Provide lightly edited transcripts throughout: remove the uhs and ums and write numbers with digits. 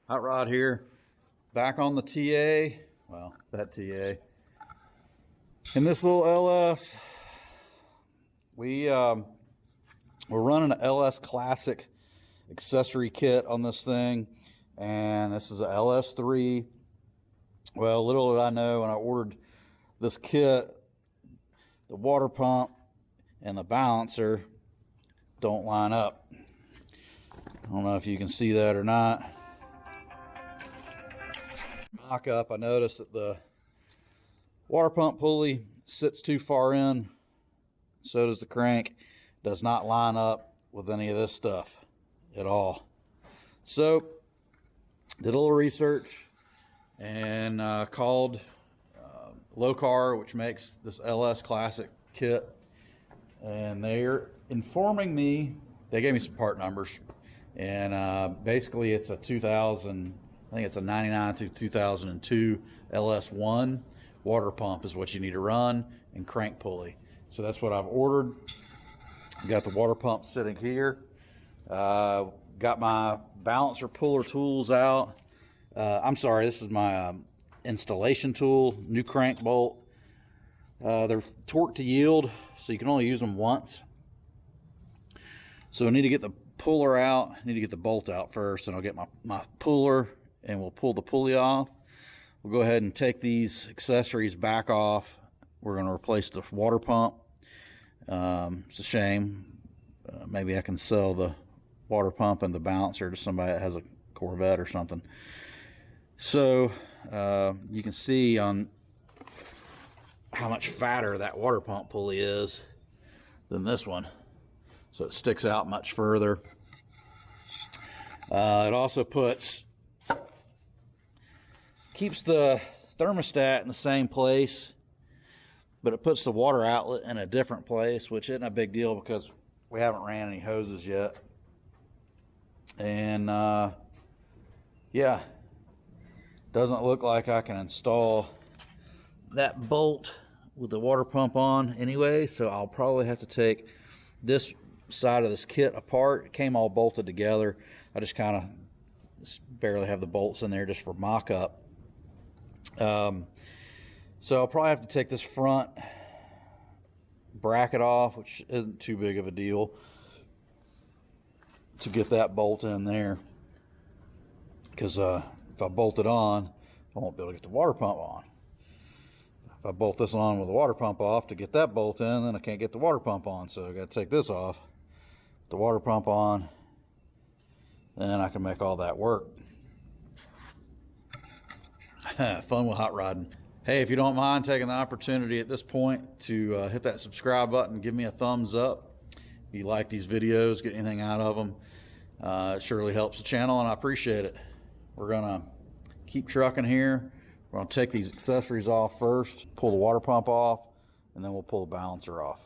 Hot Rod here, back on the TA, well, that TA. In this little LS, we're running an LS Classic accessory kit on this thing, and this is a LS3. Well, little did I know when I ordered this kit, the water pump and the balancer don't line up. I don't know if you can see that or not. Mock up, I noticed that the water pump pulley sits too far in, so does the crank. Does not line up with any of this stuff at all. So did a little research and called Locar, which makes this LS Classic kit, and they're informing me, they gave me some part numbers, and basically it's a 2000, I think it's a 99 through 2002 LS1 water pump is what you need to run, and crank pulley. So that's what I've ordered. Got the water pump sitting here. Got my balancer puller tools out. I'm sorry, this is my installation tool, new crank bolt. They're torque to yield, so you can only use them once. So I need to get the puller out, I need to get the bolt out first, and I'll get my puller and we'll pull the pulley off. We'll go ahead and take these accessories back off. We're going to replace the water pump. It's a shame. Maybe I can sell the water pump and the balancer to somebody that has a Corvette or something. So you can see on how much fatter that water pump pulley is than this one. So it sticks out much further. It also keeps the thermostat in the same place, but it puts the water outlet in a different place, which isn't a big deal because we haven't ran any hoses yet. And yeah, doesn't look like I can install that bolt with the water pump on anyway, so I'll probably have to take this side of this kit apart. It came all bolted together. I just kind of barely have the bolts in there just for mock-up. So I'll probably have to take this front bracket off, which isn't too big of a deal, to get that bolt in there, because if I bolt it on, I won't be able to get the water pump on. If I bolt this on with the water pump off to get that bolt in, then I can't get the water pump on, so I got to take this off, the water pump on, then I can make all that work. Fun with hot rodding. Hey, if you don't mind taking the opportunity at this point to hit that subscribe button, give me a thumbs up. If you like these videos, get anything out of them, it surely helps the channel, and I appreciate it. We're gonna keep trucking here. We're gonna take these accessories off first, pull the water pump off, and then we'll pull the balancer off.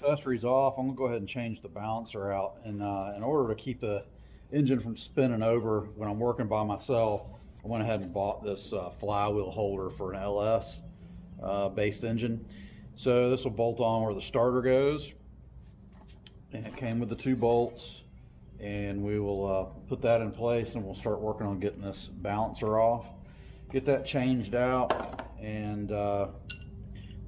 Accessories off, I'm gonna go ahead and change the balancer out, and in order to keep the engine from spinning over when I'm working by myself, I went ahead and bought this flywheel holder for an LS based engine. So this will bolt on where the starter goes, and it came with the 2 bolts, and we will put that in place, and we'll start working on getting this balancer off, get that changed out, and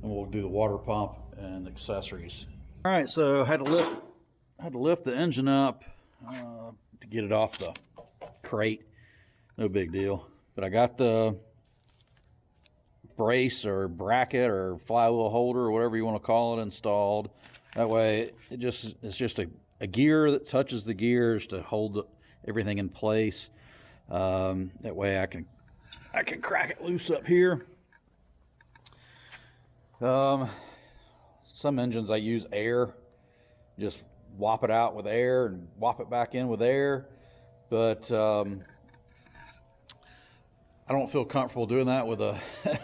we'll do the water pump and accessories. All right, so I had to lift the engine up to get it off the crate. No big deal, but I got the brace or bracket or flywheel holder or whatever you want to call it installed. That way it's just a gear that touches the gears to hold everything in place. That way I can crack it loose up here. Some engines I use air, just whop it out with air and whop it back in with air, but I don't feel comfortable doing that with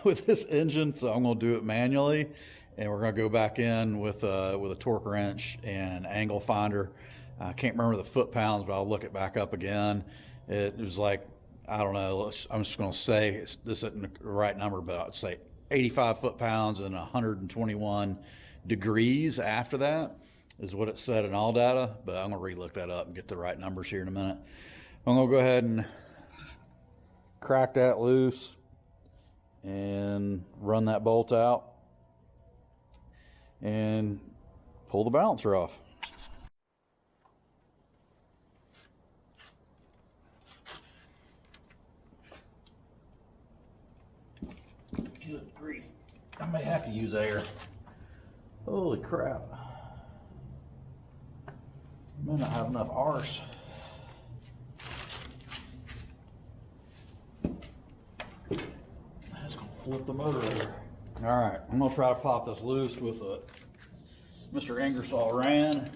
with this engine, so I'm going to do it manually, and we're going to go back in with a torque wrench and angle finder. I can't remember the foot-pounds, but I'll look it back up again. It was like, I don't know, I'm just going to say this isn't the right number, but I'd say 85 foot-pounds and 121 degrees after that is what it said in all data, but I'm going to re-look that up and get the right numbers here in a minute. I'm going to go ahead and crack that loose and run that bolt out and pull the balancer off. Good grief. I may have to use air. Holy crap. I may not have enough arse. That's gonna flip the motor over. All right, I'm gonna try to pop this loose with a Mr. Ingersoll Rand,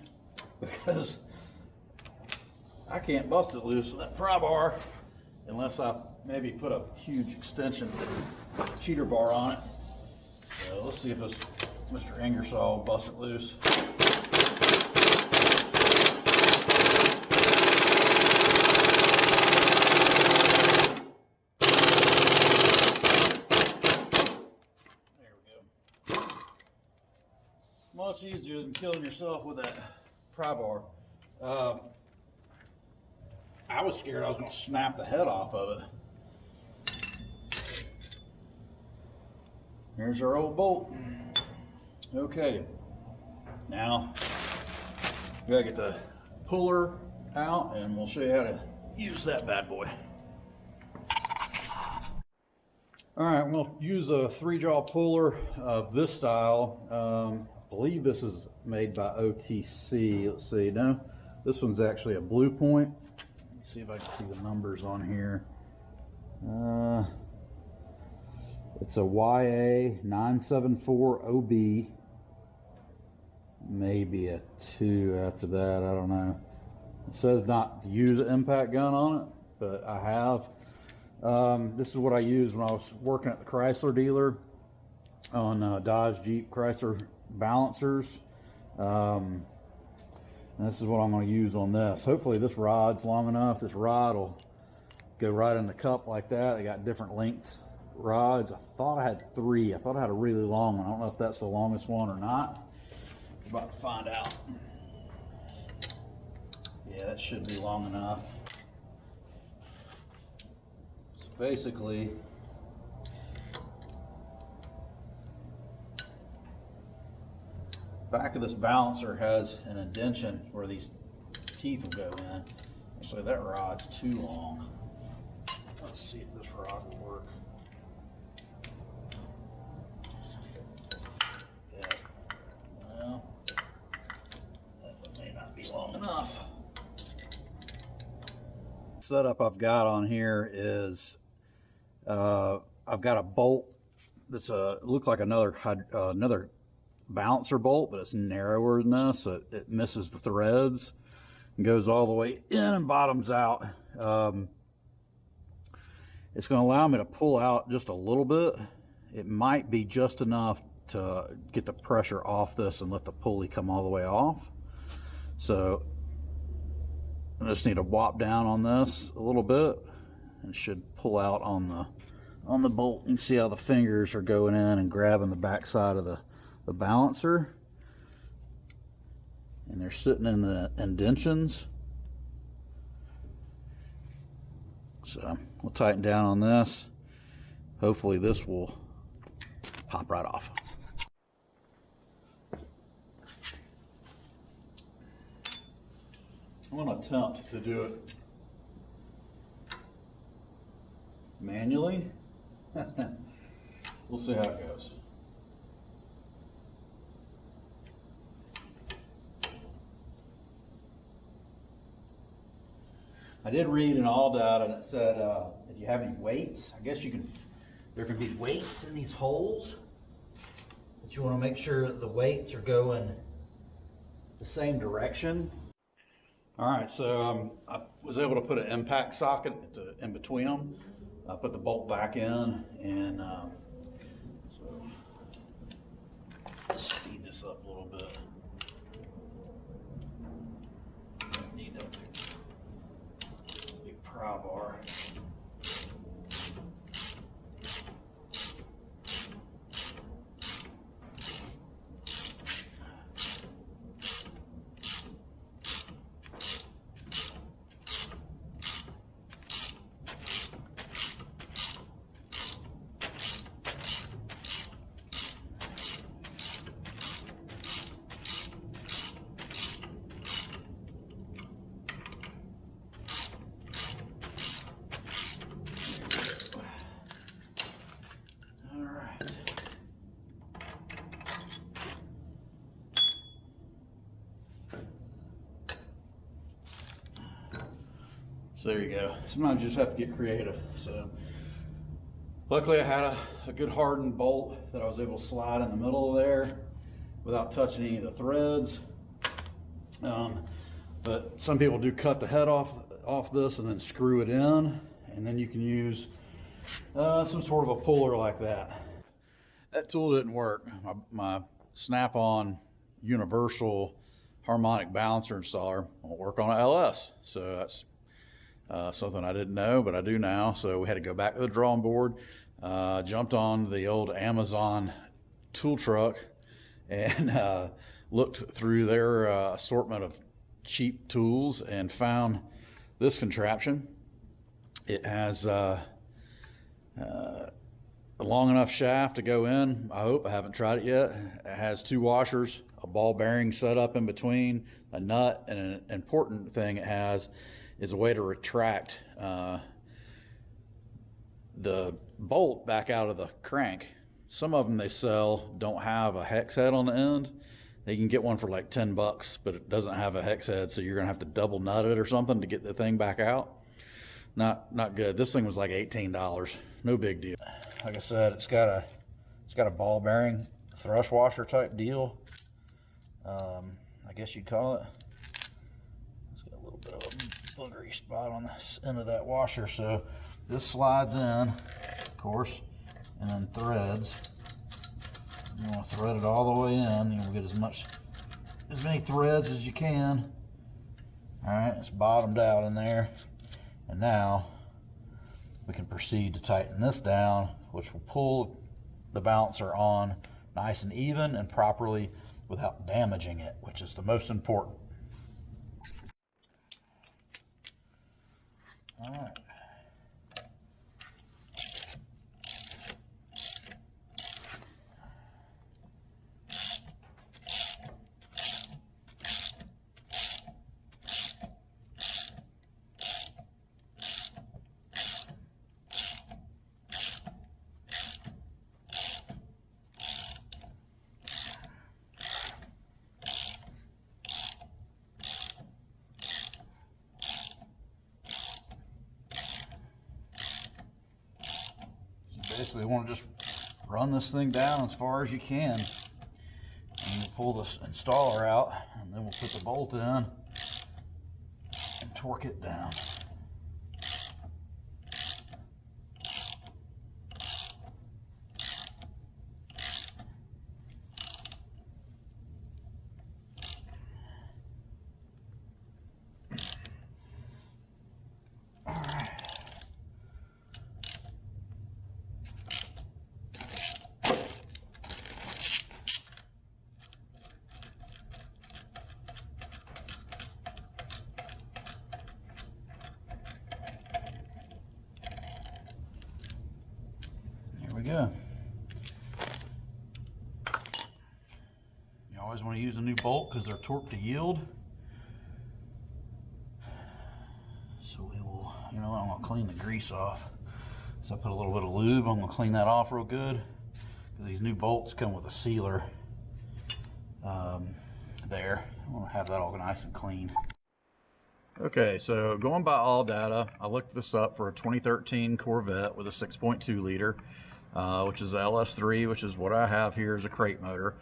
because I can't bust it loose with that pry bar unless I maybe put a huge extension cheater bar on it. So let's see if this Mr. Ingersoll busts it loose. Much easier than killing yourself with that pry bar. I was scared I was going to snap the head off of it. Here's our old bolt. Okay, now we gotta get the puller out, and we'll show you how to use that bad boy. All right, I'm going to use a 3-jaw puller of this style. I believe this is made by OTC. Let's see. No, this one's actually a Blue Point. Let's see if I can see the numbers on here. It's a YA974OB. Maybe a 2 after that. I don't know. It says not to use an impact gun on it, but I have. This is what I used when I was working at the Chrysler dealer on Dodge, Jeep, Chrysler balancers. And this is what I'm going to use on this. Hopefully this rod's long enough. This rod will go right in the cup like that. They got different length rods. I thought I had 3. I thought I had a really long one. I don't know if that's the longest one or not. We're about to find out. Yeah, that should be long enough. So basically, back of this balancer has an indentation where these teeth will go in. Actually, that rod's too long. Let's see if this rod will work. Yeah, well, that may not be long enough. Setup I've got on here is I've got a bolt that's looks like another balancer bolt, but it's narrower than this, so it misses the threads and goes all the way in and bottoms out. It's going to allow me to pull out just a little bit. It might be just enough to get the pressure off this and let the pulley come all the way off. So I just need to whop down on this a little bit, and it should pull out on the bolt. You can see how the fingers are going in and grabbing the back side of the balancer, and they're sitting in the indentions. So we'll tighten down on this. Hopefully this will pop right off. I'm going to attempt to do it manually. We'll see how it goes. I did read in all data, and it said if you have any weights, I guess there can be weights in these holes, but you want to make sure that the weights are going the same direction. All right, so I was able to put an impact socket in between them. I put the bolt back in, and so let's speed this up a little bit. Need that big pry bar. So there you go. Sometimes you just have to get creative. So luckily I had a good hardened bolt that I was able to slide in the middle of there without touching any of the threads. But some people do cut the head off this and then screw it in, and then you can use some sort of a puller like that. That tool didn't work. My snap-on universal harmonic balancer installer won't work on an LS. So that's something I didn't know, but I do now. So we had to go back to the drawing board, jumped on the old Amazon tool truck, and looked through their assortment of cheap tools and found this contraption. It has a long enough shaft to go in. I hope. I haven't tried it yet. It has 2 washers, a ball bearing set up in between, a nut, and an important thing it has is a way to retract the bolt back out of the crank. Some of them they sell don't have a hex head on the end. You can get one for like 10 bucks, but it doesn't have a hex head, so you're gonna have to double nut it or something to get the thing back out. Not good. This thing was like $18. No big deal. Like I said, it's got a ball bearing thrust washer type deal. I guess you'd call it. It's got a little bit of a boogery spot on this end of that washer, so this slides in, of course, and then threads. You want to thread it all the way in. You'll get as many threads as you can. All right, it's bottomed out in there, and now we can proceed to tighten this down, which will pull the balancer on nice and even and properly without damaging it, which is the most important. All right. Basically, you want to just run this thing down as far as you can. And we'll pull this installer out, and then we'll put the bolt in and torque it down. go. You always want to use a new bolt because they're torqued to yield. So we will, you know, I'm going to clean the grease off. So I put a little bit of lube. I'm going to clean that off real good. These new bolts come with a sealer there. I want to have that all nice and clean. Okay, so going by all data, I looked this up for a 2013 Corvette with a 6.2 liter, which is the LS3, which is what I have here as a crate motor.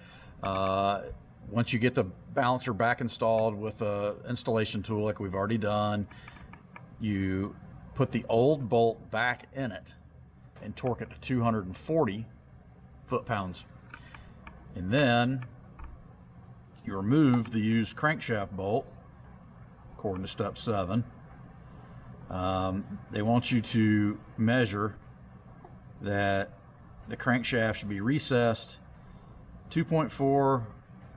Once you get the balancer back installed with a installation tool like we've already done, you put the old bolt back in it and torque it to 240 foot-pounds. And then you remove the used crankshaft bolt, according to step 7. They want you to measure that the crankshaft should be recessed 2.4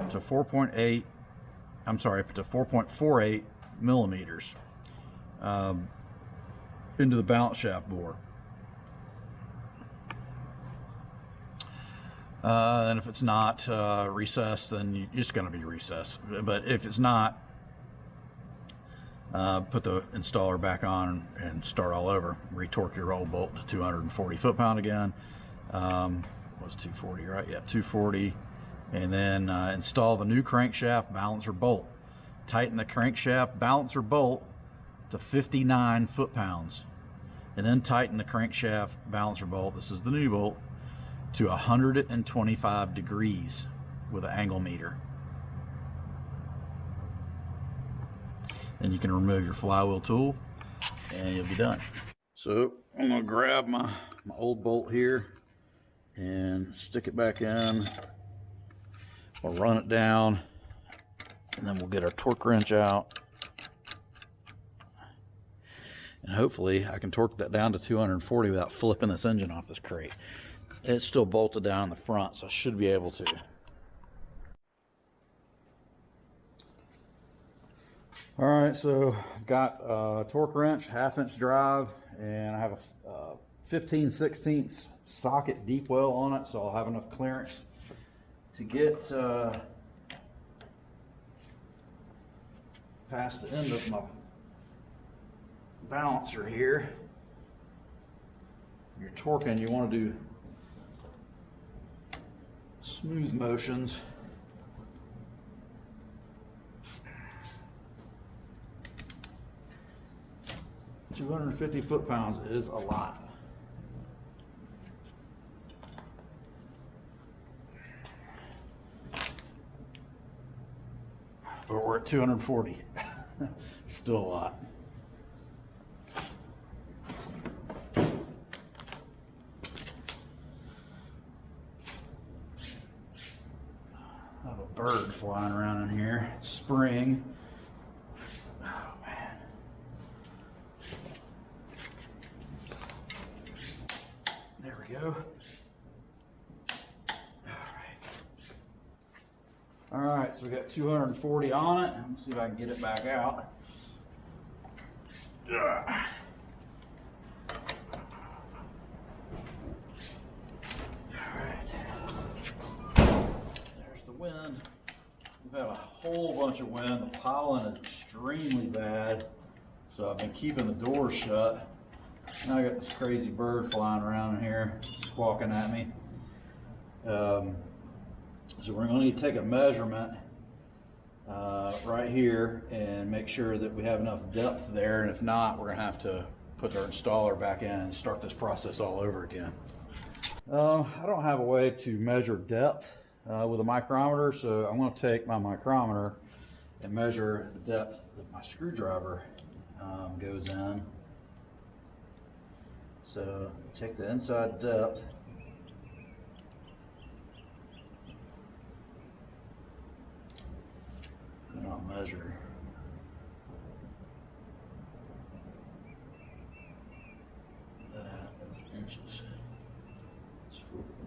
to 4.8, I'm sorry, to 4.48 millimeters into the balance shaft bore. And if it's not recessed, then it's going to be recessed. But if it's not, put the installer back on and start all over. Retorque your old bolt to 240 foot-pound again. Was 240, right? Yeah, 240. And then install the new crankshaft balancer bolt. Tighten the crankshaft balancer bolt to 59 foot-pounds. And then tighten the crankshaft balancer bolt, this is the new bolt, to 125 degrees with an angle meter. Then you can remove your flywheel tool and you'll be done. So I'm gonna grab my old bolt here and stick it back in. We'll run it down and then we'll get our torque wrench out. And hopefully I can torque that down to 240 without flipping this engine off this crate. It's still bolted down in the front, so I should be able to. All right, so I've got a torque wrench, 1/2-inch drive, and I have a 15/16 socket deep well on it, so I'll have enough clearance to get past the end of my balancer here. You're torquing, you want to do smooth motions. – 250 foot-pounds is a lot. But we're at 240. Still a lot. I have a bird flying around in here. Spring. Oh man. There we go. All right, so we got 240 on it. Let's see if I can get it back out. Wind. We've had a whole bunch of wind. The pollen is extremely bad, so I've been keeping the doors shut. Now I got this crazy bird flying around in here, squawking at me. So we're going to need to take a measurement right here and make sure that we have enough depth there, and if not, we're going to have to put our installer back in and start this process all over again. I don't have a way to measure depth with a micrometer, so I'm going to take my micrometer and measure the depth that my screwdriver goes in. So take the inside depth, and I'll measure that as inches.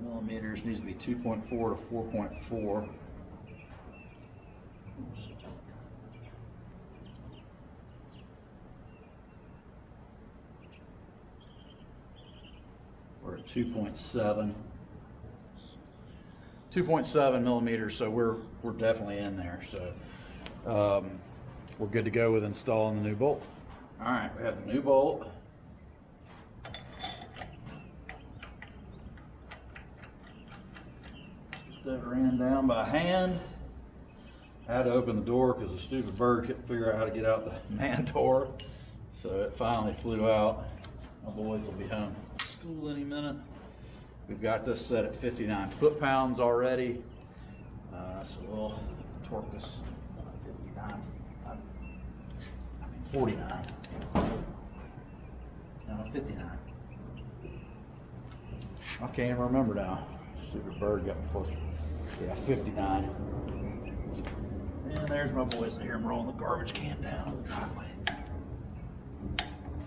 Millimeters needs to be 2.4 to 4.4. We're 2.7 millimeters, so we're definitely in there. So we're good to go with installing the new bolt. All right, we have the new bolt. Just that ran down by hand. I had to open the door because the stupid bird couldn't figure out how to get out the man door. So it finally flew out. My boys will be home from school any minute. We've got this set at 59 foot-pounds already. So we'll torque this 49. No, 59. I can't even remember now. Stupid bird got me close. Yeah, 59. And there's my boys. I hear them rolling the garbage can down the driveway.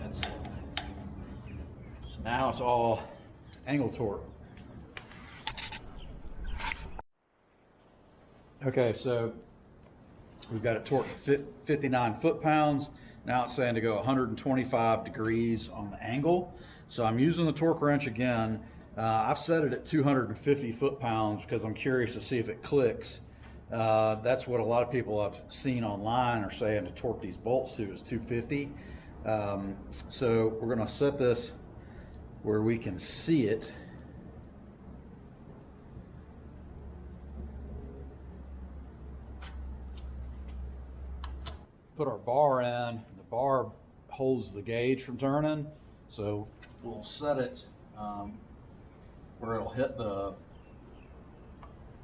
That's it. So now it's all angle torque. Okay, so we've got it torqued 59 foot-pounds. Now it's saying to go 125 degrees on the angle. So I'm using the torque wrench again. I've set it at 250 foot-pounds because I'm curious to see if it clicks. That's what a lot of people I've seen online are saying to torque these bolts to is 250. So we're going to set this where we can see it. Put our bar in. The bar holds the gauge from turning, so we'll set it where it'll hit the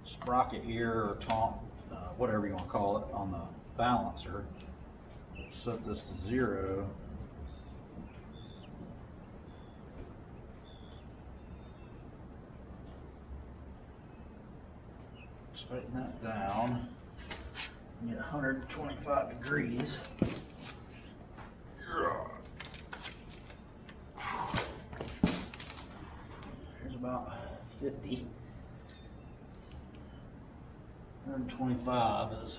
sprocket here or taunt, whatever you want to call it, on the balancer. Set this to 0. Tighten that down. Get 125 degrees. Here's about 50. 125 is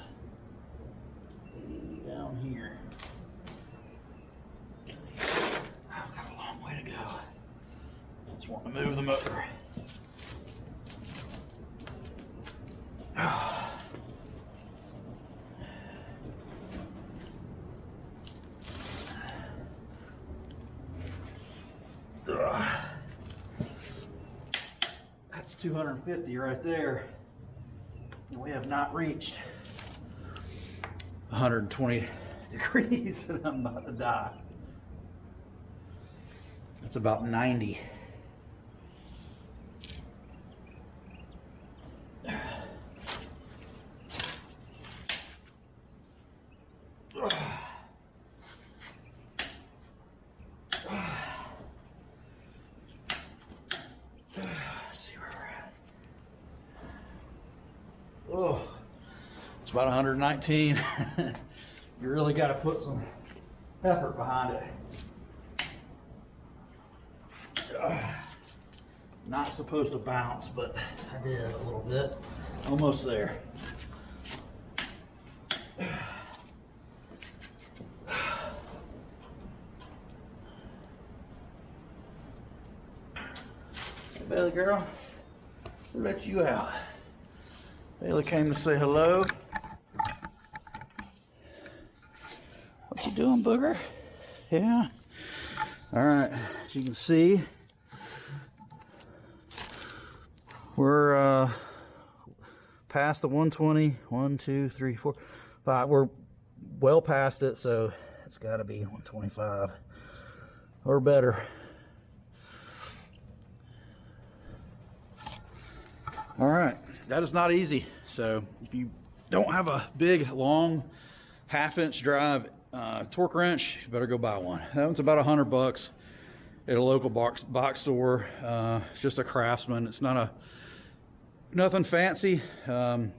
down here. I've got a long way to go. Just want to move the motor. That's 250 right there. We have not reached 120 degrees and I'm about to die. That's about 90. Oh, it's about 119. You really got to put some effort behind it. Not supposed to bounce, but I did a little bit. Almost there. Hey, Bailey girl, we'll let you out. Bailey came to say hello. What you doing, booger? Yeah. All right, as you can see, we're past the 120. 1, 2, 3, 4, 5. We're well past it, so it's got to be 125 or better. All right. That is not easy. So if you don't have a big, long, half-inch drive torque wrench, you better go buy one. That one's about $100 at a local box store. It's just a Craftsman. It's not nothing fancy, and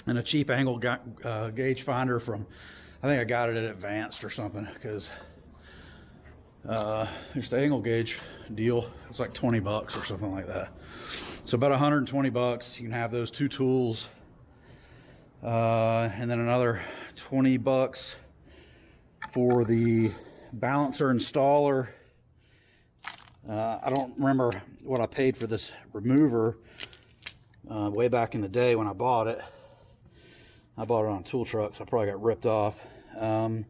a cheap angle gauge finder from, I think I got it at Advanced or something, because just the angle gauge deal, it's like 20 bucks or something like that. So about 120 bucks. You can have those two tools, and then another 20 bucks for the balancer installer I don't remember what I paid for this remover way back in the day when I bought it. I bought it on a tool truck, so I probably got ripped off. And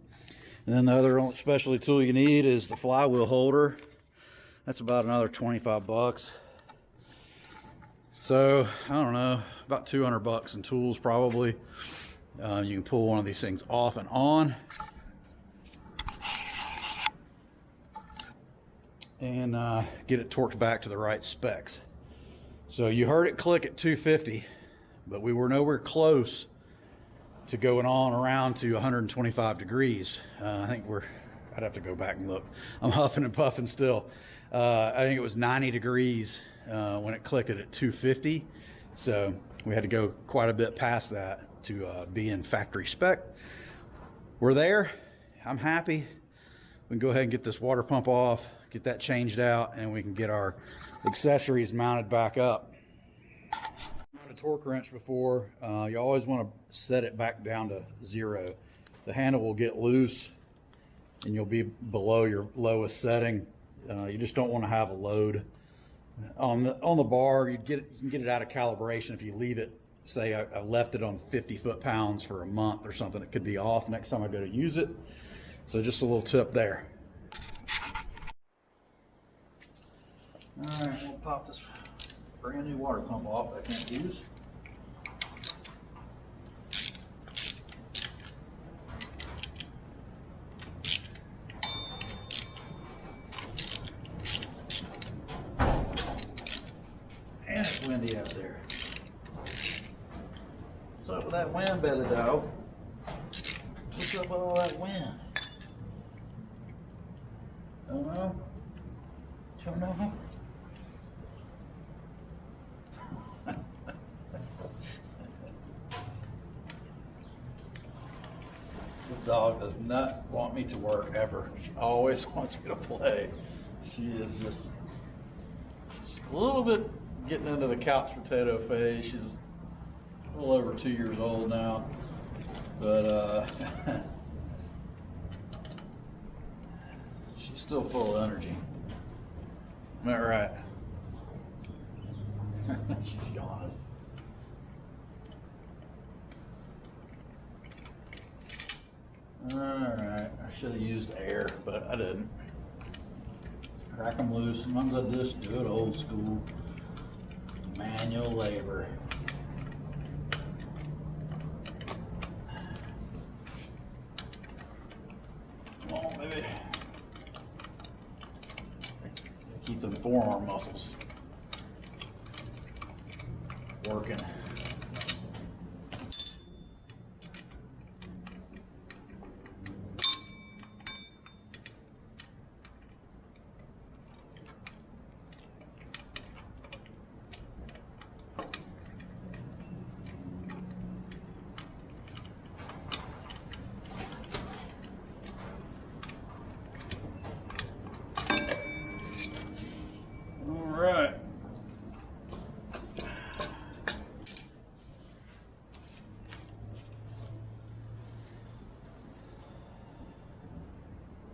then the other specialty tool you need is the flywheel holder. That's about another 25 bucks. So I don't know, about 200 bucks in tools probably. You can pull one of these things off and on, and get it torqued back to the right specs. So you heard it click at 250, but we were nowhere close to going on around to 125 degrees. I think I'd have to go back and look. I'm huffing and puffing still. I think it was 90 degrees when it clicked at 250. So we had to go quite a bit past that to be in factory spec. We're there. I'm happy. We can go ahead and get this water pump off, get that changed out, and we can get our accessories mounted back up. A torque wrench before, you always want to set it back down to 0. The handle will get loose and you'll be below your lowest setting. You just don't want to have a load on the bar. You can get it out of calibration if you leave it. Say I left it on 50 foot-pounds for a month or something, it could be off next time I go to use it. So just a little tip there. All right, we'll pop this brand new water pump off that I can't use. And it's windy out there. What's up with that wind, belly dog? What's up with all that wind? Don't know. Don't know. This dog does not want me to work ever. She always wants me to play. She is just a little bit getting into the couch potato phase. She's a little over 2 years old now, but she's still full of energy. Am I right? She's yawning. Alright, I should have used air, but I didn't. Crack them loose. Sometimes I just do it old school. Manual labor. Come on, baby. Keep them forearm muscles working.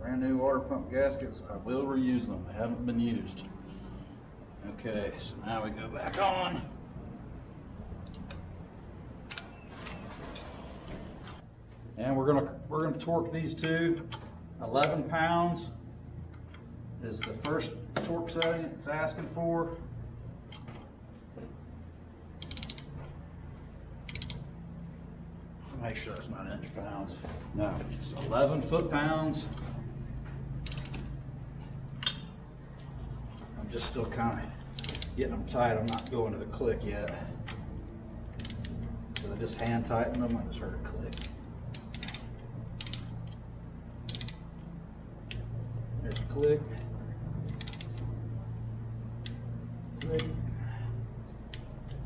Brand new water pump gaskets. I will reuse them. They haven't been used. Okay, so now we go back on. And we're gonna torque these two. 11 pounds is the first torque setting it's asking for. Make sure it's not inch pounds. No, it's 11 foot-pounds. I'm just still kind of getting them tight. I'm not going to the click yet. So I just hand tighten them. I just heard it click. There's a click. Click.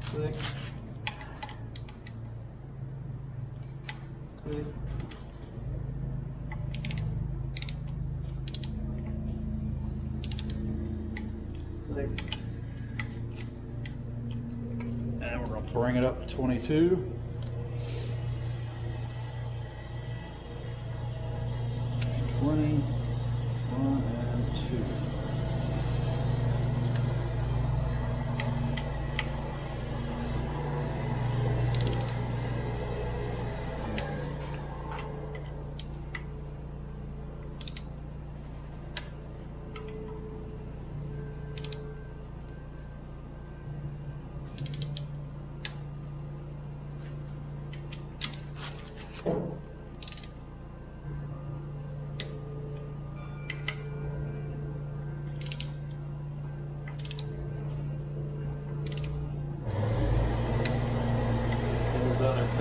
Click. Click. Click. And we're going to bring it up to 22. One and 2.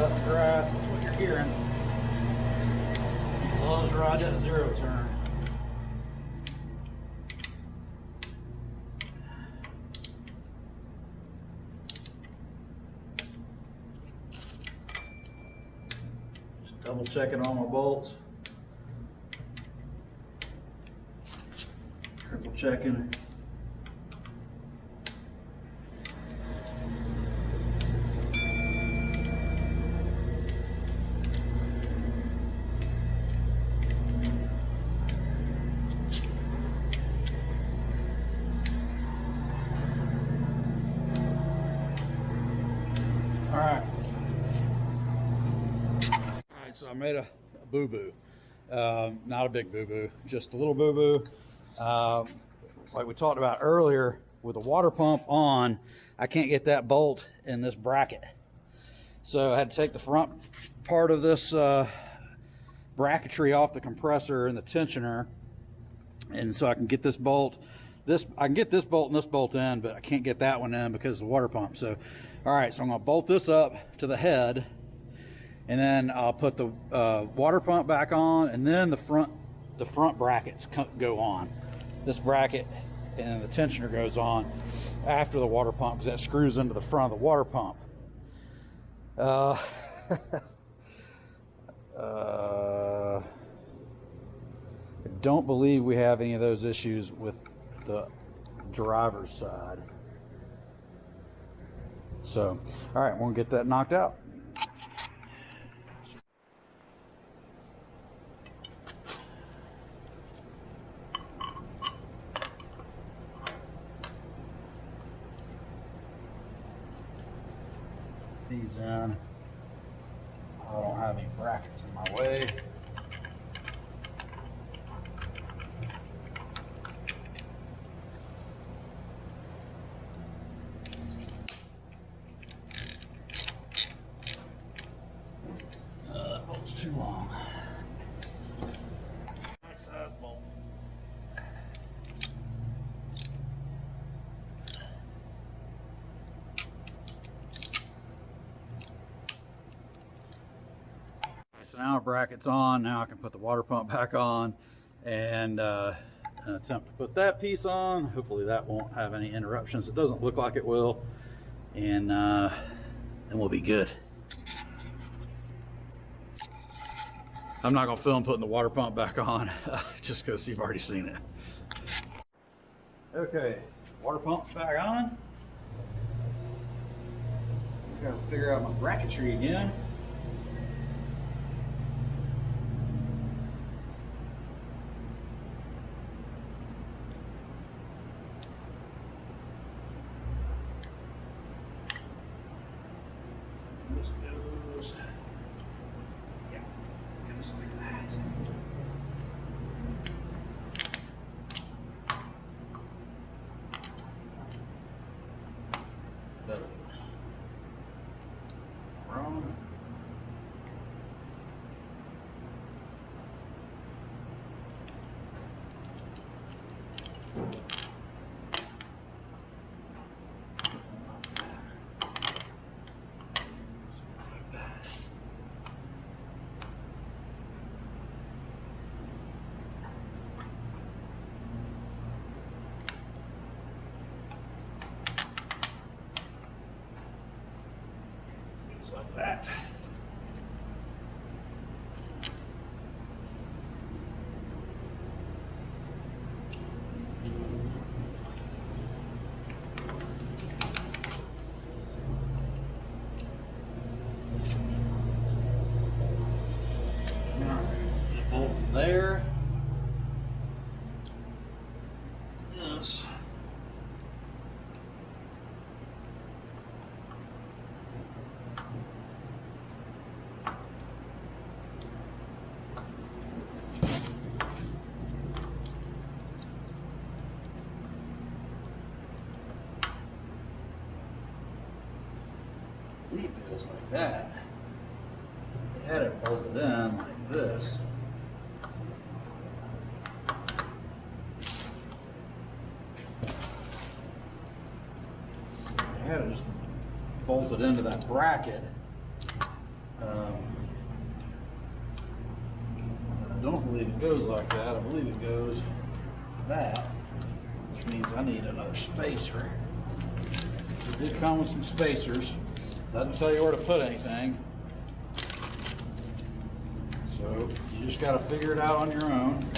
cutting grass, that's what you're hearing. Loves to ride that zero turn. Just double checking all my bolts. Triple checking. So I made a boo-boo, not a big boo-boo, just a little boo-boo. Like we talked about earlier, with the water pump on, I can't get that bolt in this bracket. So I had to take the front part of this bracketry off the compressor and the tensioner, and so I can get this bolt. I can get this bolt and this bolt in, but I can't get that one in because of the water pump. So, all right, so I'm gonna bolt this up to the head, and then I'll put the water pump back on, and then the front brackets go on. This bracket and the tensioner goes on after the water pump, because that screws into the front of the water pump. I don't believe we have any of those issues with the driver's side. So, all right, we'll get that knocked out. These in. I don't have any brackets in my way. That bolt's too long. Nice size bolt. So now our bracket's on. Now I can put the water pump back on and attempt to put that piece on. Hopefully that won't have any interruptions. It doesn't look like it will, and then we'll be good. I'm not gonna film putting the water pump back on just because you've already seen it. Okay, water pump back on. Gotta figure out my bracketry again. Like that. Bolt there. Yes. It goes like that. They had it bolted in like this. They had it just bolted into that bracket. I don't believe it goes like that. I believe it goes that, which means I need another spacer. It did come with some spacers. Doesn't tell you where to put anything. So you just got to figure it out on your own.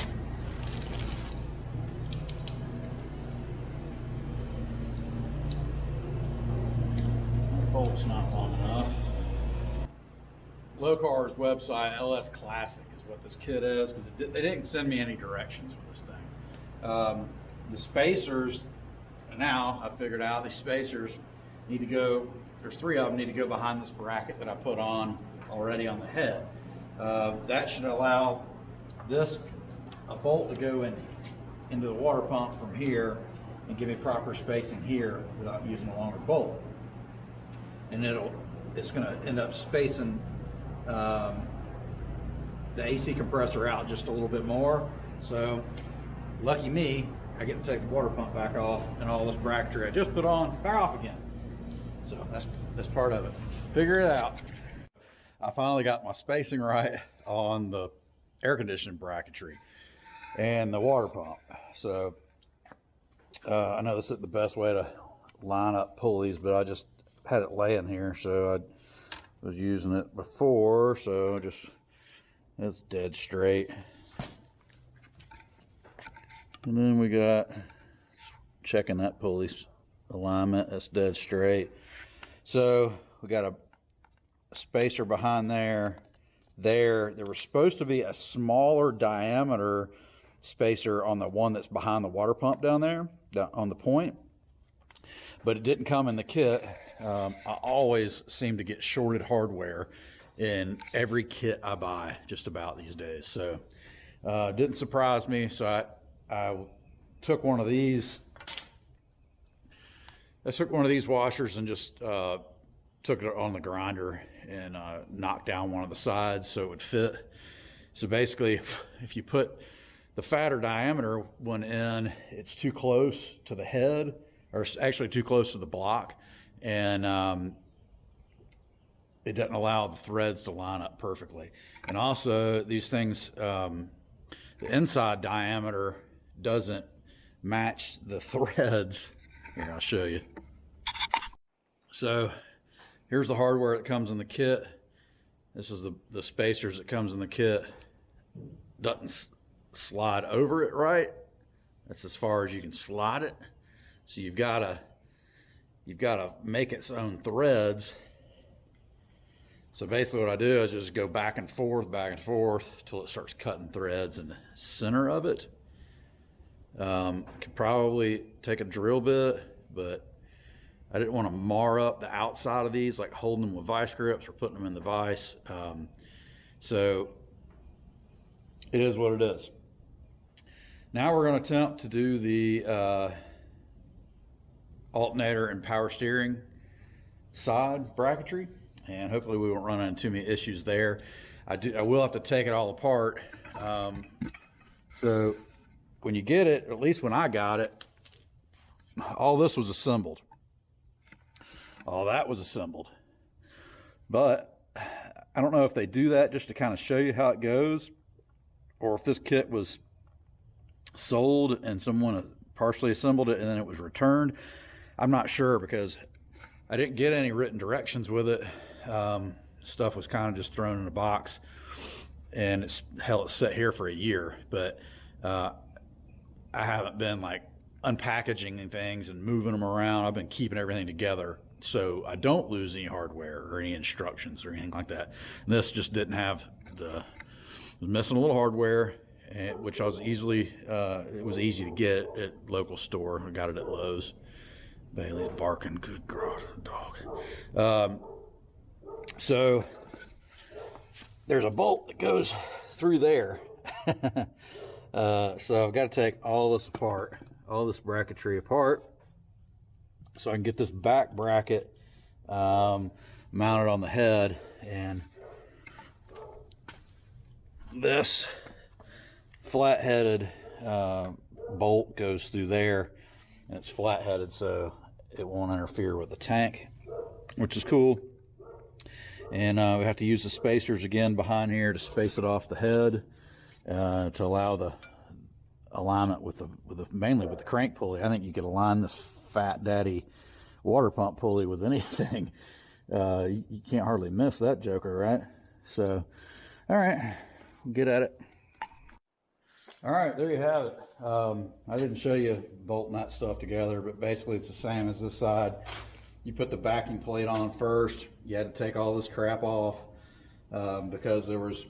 The bolt's not long enough. Locar's website, LS Classic, is what this kit is, because they didn't send me any directions with this thing. The spacers, now I figured out these spacers need to go, there's 3 of them need to go behind this bracket that I put on already on the head. That should allow a bolt to go into the water pump from here and give me proper spacing here without using a longer bolt. And it's going to end up spacing the AC compressor out just a little bit more. So lucky me, I get to take the water pump back off, and all this bracketry I just put on back off again. So that's part of it. Figure it out. I finally got my spacing right on the air conditioning bracketry and the water pump. So I know this isn't the best way to line up pulleys, but I just had it laying here, so I was using it before, so it's dead straight. And then we got, checking that pulley's alignment, that's dead straight. So we got a spacer behind there. There was supposed to be a smaller diameter spacer on the one that's behind the water pump down there, on the point, but it didn't come in the kit. I always seem to get shorted hardware in every kit I buy just about these days, so it didn't surprise me. So I took one of these. I took one of these washers and just took it on the grinder and knocked down one of the sides so it would fit. So basically, if you put the fatter diameter one in, it's too close to the head, or it's actually too close to the block, and it doesn't allow the threads to line up perfectly. And also, these things, the inside diameter doesn't match the threads. Here, I'll show you. So here's the hardware that comes in the kit. This is the spacers that comes in the kit. Doesn't slide over it right. That's as far as you can slide it. So you've got to make its own threads. So basically what I do is just go back and forth till it starts cutting threads in the center of it. Could probably take a drill bit, but I didn't want to mar up the outside of these, like holding them with vice grips or putting them in the vise. So it is what it is. Now we're going to attempt to do the alternator and power steering side bracketry, and hopefully we won't run into too many issues there. I will have to take it all apart. So when you get it, or at least when I got it, all this was assembled. All that was assembled. But I don't know if they do that just to kind of show you how it goes, or if this kit was sold and someone partially assembled it and then it was returned. I'm not sure, because I didn't get any written directions with it. Stuff was kind of just thrown in a box, and it's set here for a year, but I haven't been like unpackaging things and moving them around. I've been keeping everything together so I don't lose any hardware or any instructions or anything like that. And this just didn't have it was missing a little hardware, which I was it was easy to get at local store. I got it at Lowe's. Bailey's barking, good God, dog. So there's a bolt that goes through there. So I've got to take all this apart, all this bracketry apart, so I can get this back bracket mounted on the head, and this flat-headed bolt goes through there, and it's flat-headed so it won't interfere with the tank, which is cool. And we have to use the spacers again behind here to space it off the head to allow the alignment with the mainly with the crank pulley. I think you could align this fat daddy water pump pulley with anything. You can't hardly miss that joker, right? So, all right, get at it. All right, there you have it. I didn't show you bolting that stuff together, but basically it's the same as this side. You put the backing plate on first. You had to take all this crap off because there was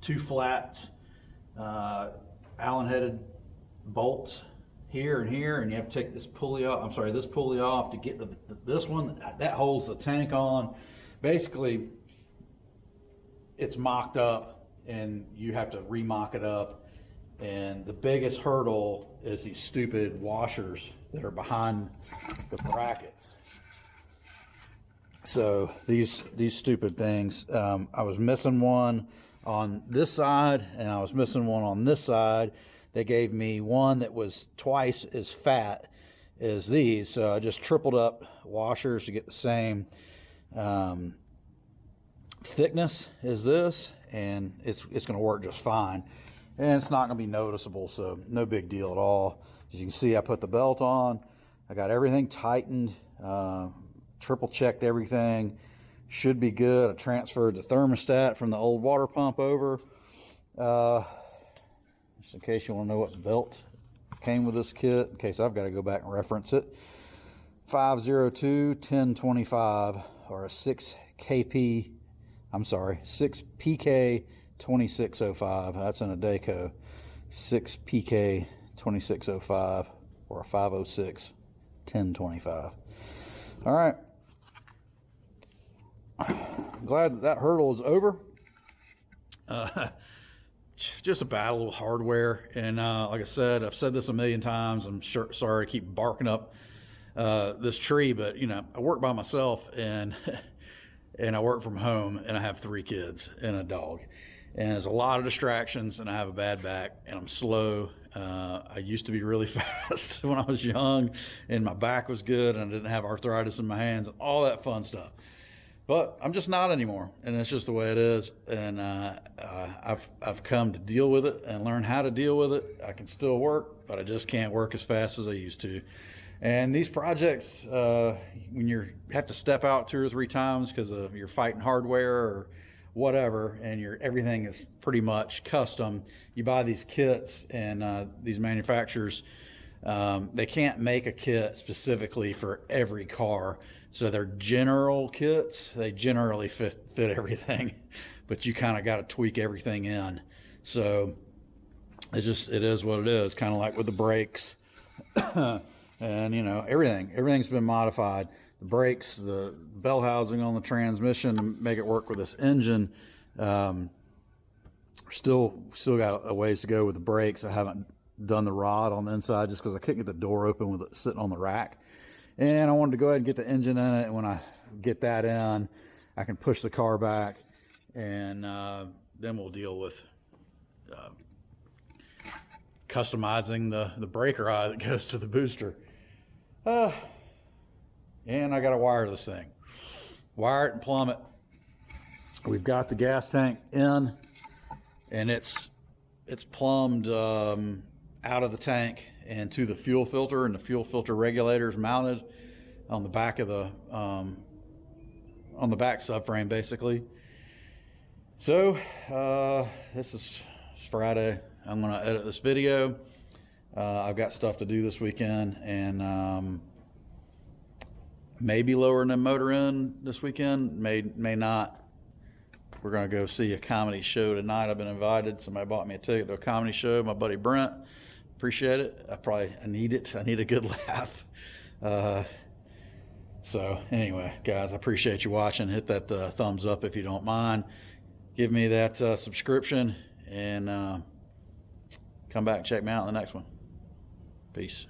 2 flat Allen-headed bolts here and here, and you have to take this pulley off. I'm sorry, this pulley off to get this one that holds the tank on. Basically, it's mocked up, and you have to remock it up. And the biggest hurdle is these stupid washers that are behind the brackets. So these stupid things. I was missing one on this side, and I was missing one on this side. They gave me one that was twice as fat as these, so I just tripled up washers to get the same thickness as this, and it's going to work just fine. And it's not going to be noticeable, so no big deal at all. As you can see, I put the belt on. I got everything tightened, triple checked everything. Should be good. I transferred the thermostat from the old water pump over. Just in case you want to know what belt came with this kit, in case I've got to go back and reference it. 502-1025, or a 6PK 2605. That's in a Daco. 6PK 2605, or a 506-1025. All right. I'm glad that hurdle is over. Just a battle with hardware, and like I said, I've said this a million times. I'm sorry I keep barking up this tree, but you know, I work by myself, and I work from home, and I have 3 kids and a dog, and there's a lot of distractions, and I have a bad back, and I'm slow. I used to be really fast when I was young, and my back was good, and I didn't have arthritis in my hands, and all that fun stuff. But I'm just not anymore, and it's just the way it is. And I've come to deal with it and learn how to deal with it. I can still work, but I just can't work as fast as I used to. And these projects, when you have to step out 2 or 3 times because you're fighting hardware or whatever, and everything is pretty much custom. You buy these kits, and these manufacturers, they can't make a kit specifically for every car. So they're general kits. They generally fit everything, but you kind of got to tweak everything in. So it is what it is. Kind of like with the brakes, and you know, everything's been modified. The brakes, the bell housing on the transmission to make it work with this engine. Still got a ways to go with the brakes. I haven't done the rod on the inside just because I couldn't get the door open with it sitting on the rack. And I wanted to go ahead and get the engine in it, and when I get that in, I can push the car back, and then we'll deal with customizing the breaker eye that goes to the booster. And I got to wire this thing. Wire it and plumb it. We've got the gas tank in, and it's plumbed out of the tank and to the fuel filter, and the fuel filter regulator is mounted on the back of the on the back subframe basically. So this is Friday. I'm going to edit this video. I've got stuff to do this weekend, and maybe lowering the motor in this weekend, may not. We're going to go see a comedy show tonight. I've been invited. Somebody bought me a ticket to a comedy show, my buddy Brent. Appreciate it. I need it. I need a good laugh. So anyway, guys, I appreciate you watching. Hit that thumbs up if you don't mind. Give me that subscription, and come back and check me out in the next one. Peace.